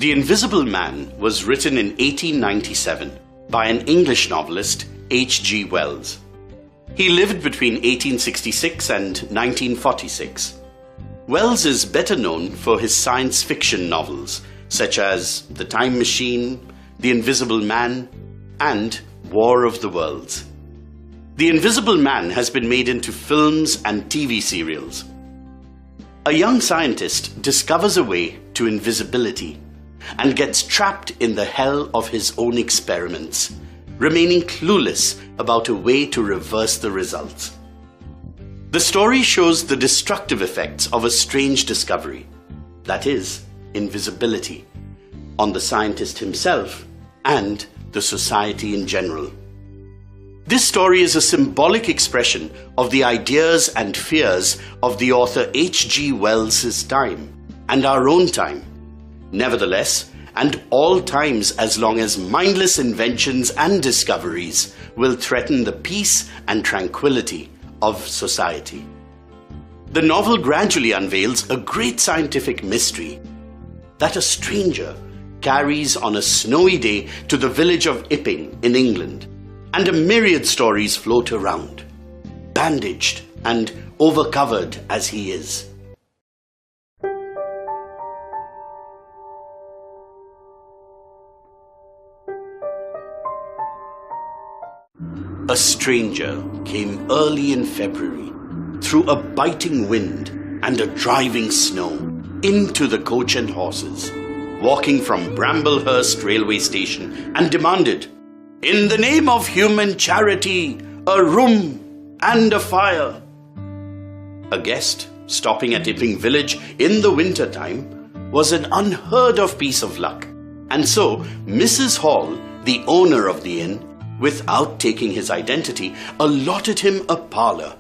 The Invisible Man was written in 1897 by an English novelist, H.G. Wells. He lived between 1866 and 1946. Wells is better known for his science fiction novels, such as The Time Machine, The Invisible Man, and War of the Worlds. The Invisible Man has been made into films and TV serials. A young scientist discovers a way to invisibility and gets trapped in the hell of his own experiments, remaining clueless about a way to reverse the results. The story shows the destructive effects of a strange discovery, that is, invisibility, on the scientist himself and the society in general. This story is a symbolic expression of the ideas and fears of the author H.G. Wells' time and our own time. Nevertheless, and all times as long as mindless inventions and discoveries will threaten the peace and tranquility of society. The novel gradually unveils a great scientific mystery that a stranger carries on a snowy day to the village of Epping in England, and a myriad stories float around, bandaged and overcovered as he is. A stranger came early in February through a biting wind and a driving snow into the Coach and Horses, walking from Bramblehurst railway station, and demanded, "In the name of human charity, a room and a fire." A guest stopping at Epping village in the winter time was an unheard of piece of luck, and so Mrs. Hall, the owner of the inn, without taking his identity, allotted him a parlour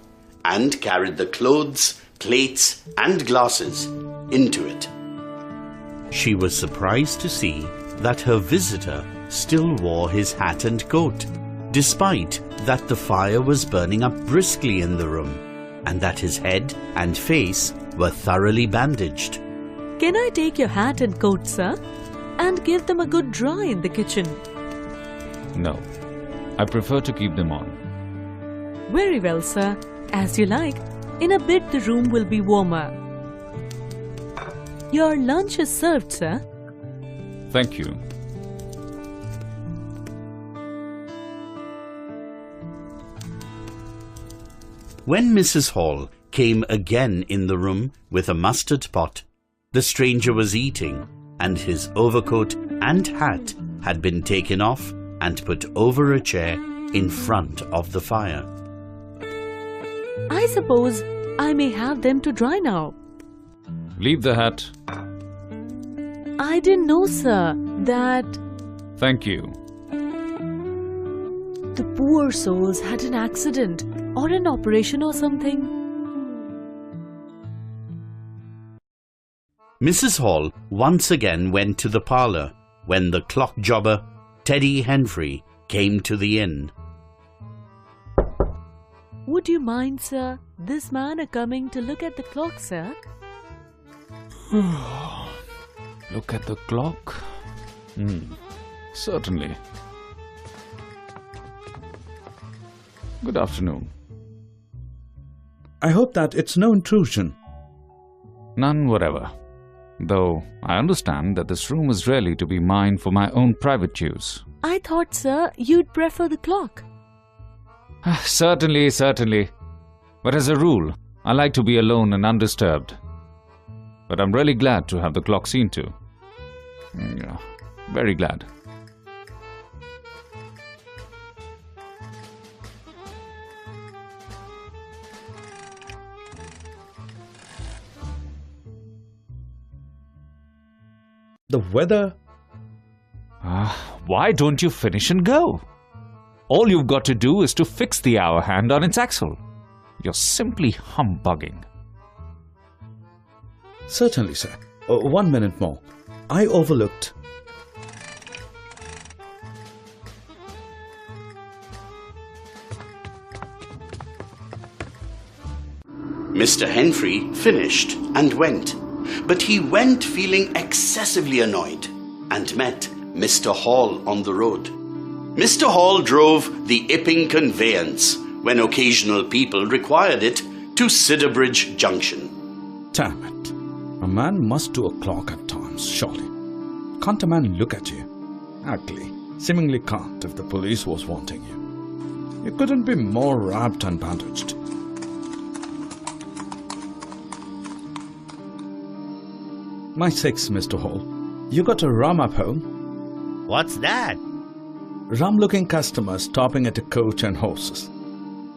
and carried the clothes, plates and glasses into it. She was surprised to see that her visitor still wore his hat and coat, despite that the fire was burning up briskly in the room, and that his head and face were thoroughly bandaged. "Can I take your hat and coat, sir, and give them a good dry in the kitchen?" No, I prefer to keep them on. "Very well, sir. As you like. In a bit the room will be warmer. Your lunch is served, sir." Thank you. When Mrs. Hall came again in the room with a mustard pot, the stranger was eating, and his overcoat and hat had been taken off and put over a chair in front of the fire. "I suppose I may have them to dry now." Leave the hat. "I didn't know, sir, that..." Thank you. "The poor souls had an accident or an operation or something." Mrs. Hall once again went to the parlour when the clock jobber, Teddy Henfrey, came to the inn. "Would you mind, sir, this man coming to look at the clock, sir?" Look at the clock. Certainly. Good afternoon. I hope that it's no intrusion. None whatever. Though I understand that this room is really to be mine for my own private use. "I thought, sir, you'd prefer the clock." Certainly, certainly. But as a rule, I like to be alone and undisturbed. But I'm really glad to have the clock seen to. Yeah, very glad. The weather... Why don't you finish and go? All you've got to do is to fix the hour hand on its axle. You're simply humbugging. Certainly, sir. 1 minute more. I overlooked... Mr. Henfrey finished and went, but he went feeling excessively annoyed. and met Mr. Hall on the road. Mr. Hall drove the Epping conveyance when occasional people required it to Sidderbridge Junction. Damn it. A man must do a clock at times, surely. Can't a man look at you? Ugly. Seemingly can't if the police was wanting you. You couldn't be more wrapped and bandaged. My sakes, Mr. Hall. You got a rum up home? What's that? Rum-looking customer stopping at a coach and horses.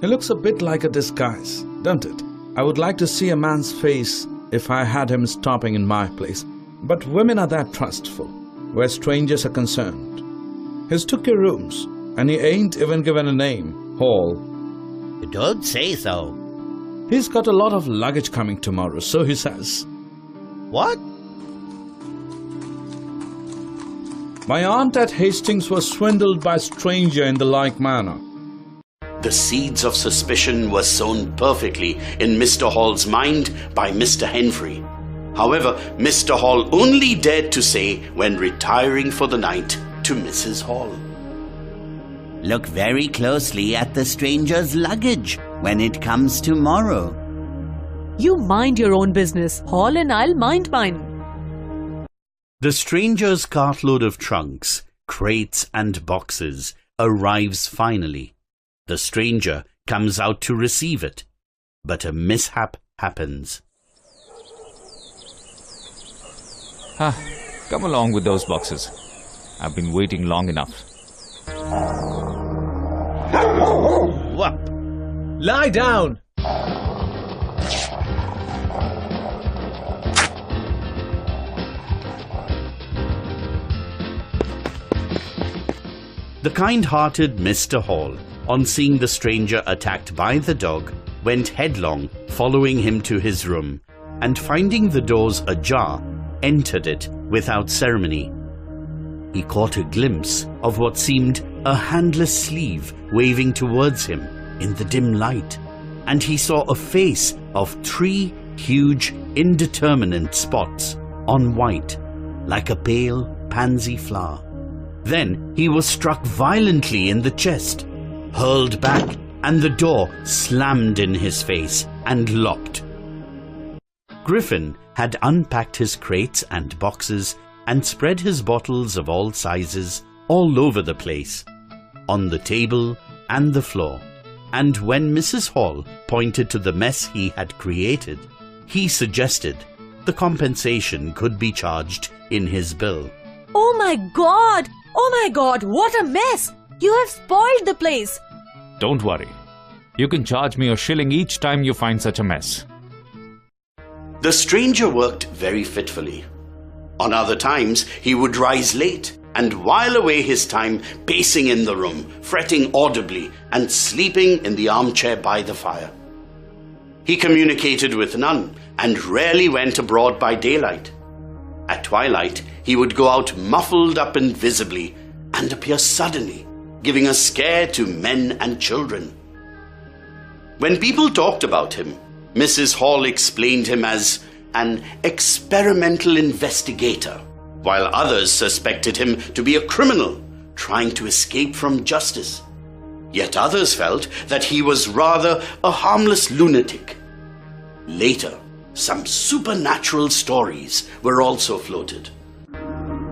It looks a bit like a disguise, don't it? I would like to see a man's face if I had him stopping in my place. But women are that trustful, where strangers are concerned. He's took your rooms, and he ain't even given a name, Hall. You don't say so. He's got a lot of luggage coming tomorrow, so he says. What? My aunt at Hastings was swindled by a stranger in the like manner. The seeds of suspicion were sown perfectly in Mr. Hall's mind by Mr. Henfrey. However, Mr. Hall only dared to say when retiring for the night to Mrs. Hall. Look very closely at the stranger's luggage when it comes tomorrow. You mind your own business, Hall, and I'll mind mine. The stranger's cartload of trunks, crates and boxes arrives finally. The stranger comes out to receive it, but a mishap happens. Come along with those boxes. I've been waiting long enough. Whoop! Lie down! The kind-hearted Mr. Hall, on seeing the stranger attacked by the dog, went headlong, following him to his room, and finding the doors ajar, entered it without ceremony. He caught a glimpse of what seemed a handless sleeve waving towards him in the dim light, and he saw a face of 3 huge, indeterminate spots on white, like a pale pansy flower. Then he was struck violently in the chest, hurled back, and the door slammed in his face and locked. Griffin had unpacked his crates and boxes and spread his bottles of all sizes all over the place, on the table and the floor. And when Mrs. Hall pointed to the mess he had created, he suggested the compensation could be charged in his bill. Oh my God! Oh my God, what a mess! You have spoiled the place! Don't worry. You can charge me a shilling each time you find such a mess. The stranger worked very fitfully. On other times, he would rise late and while away his time pacing in the room, fretting audibly and sleeping in the armchair by the fire. He communicated with none and rarely went abroad by daylight. At twilight, he would go out muffled up invisibly and appear suddenly, giving a scare to men and children. When people talked about him, Mrs. Hall explained him as an experimental investigator, while others suspected him to be a criminal trying to escape from justice. Yet others felt that he was rather a harmless lunatic. Later, some supernatural stories were also floated.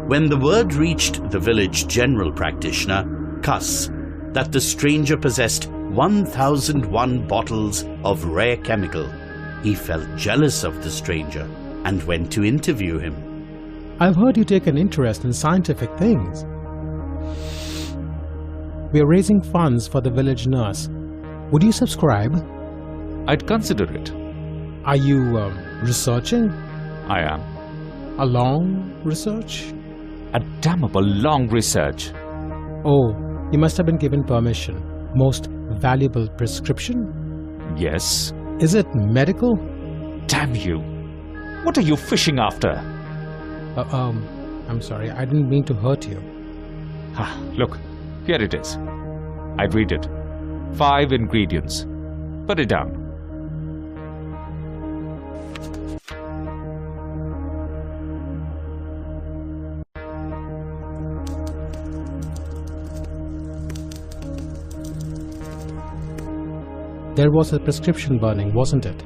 When the word reached the village general practitioner, Cuss, that the stranger possessed 1001 bottles of rare chemical, he felt jealous of the stranger and went to interview him. I've heard you take an interest in scientific things. We are raising funds for the village nurse. Would you subscribe? I'd consider it. Are you researching? I am. A long research? A damnable long research. Oh, you must have been given permission. Most valuable prescription? Yes. Is it medical? Damn you. What are you fishing after? I'm sorry, I didn't mean to hurt you. Look, here it is. I'd read it. 5 ingredients. Put it down. There was a prescription burning, wasn't it?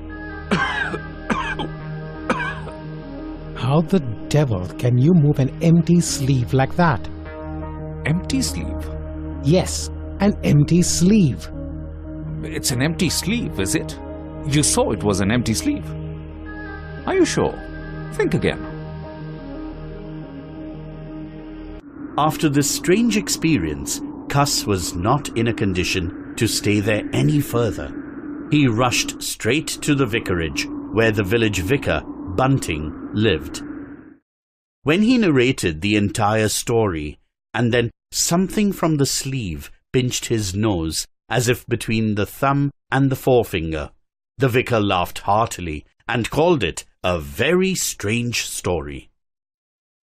How the devil can you move an empty sleeve like that? Empty sleeve? Yes, an empty sleeve. It's an empty sleeve, is it? You saw it was an empty sleeve. Are you sure? Think again. After this strange experience, Cuss was not in a condition to stay there any further. He rushed straight to the vicarage, where the village vicar, Bunting, lived. When he narrated the entire story, and then something from the sleeve pinched his nose, as if between the thumb and the forefinger, the vicar laughed heartily and called it a very strange story.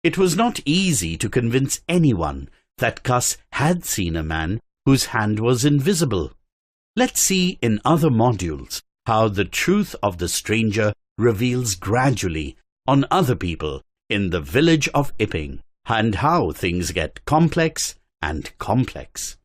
It was not easy to convince anyone that Cuss had seen a man whose hand was invisible. Let's see in other modules how the truth of the stranger reveals gradually on other people in the village of Epping, and how things get complex and complex.